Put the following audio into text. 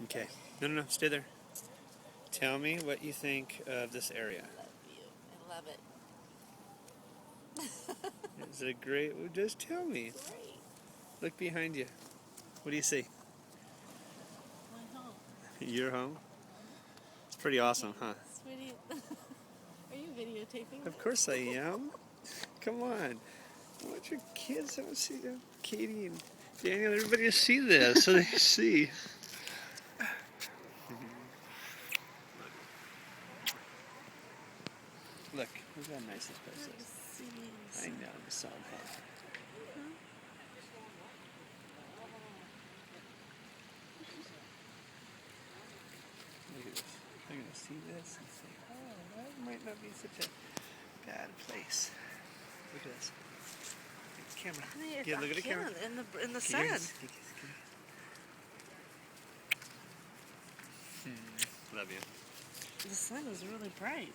Okay. No, no, no. Stay there. Tell me what you think of this area. I love it. Is it great? Well, just tell me. Great. Look behind you. What do you see? My home. Your home? It's pretty awesome, huh? Sweetie, are you videotaping? Of course I am. Come on. I want your kids. I want to see Katie and Daniel, everybody to see this so they see. Look how nice this place is. I know, the sun. Look at this. They're going to see this and say, oh, that might not be such a bad place. Look at this. Camera. Yeah, look at the camera. In the sun. Love you. The sun is really bright.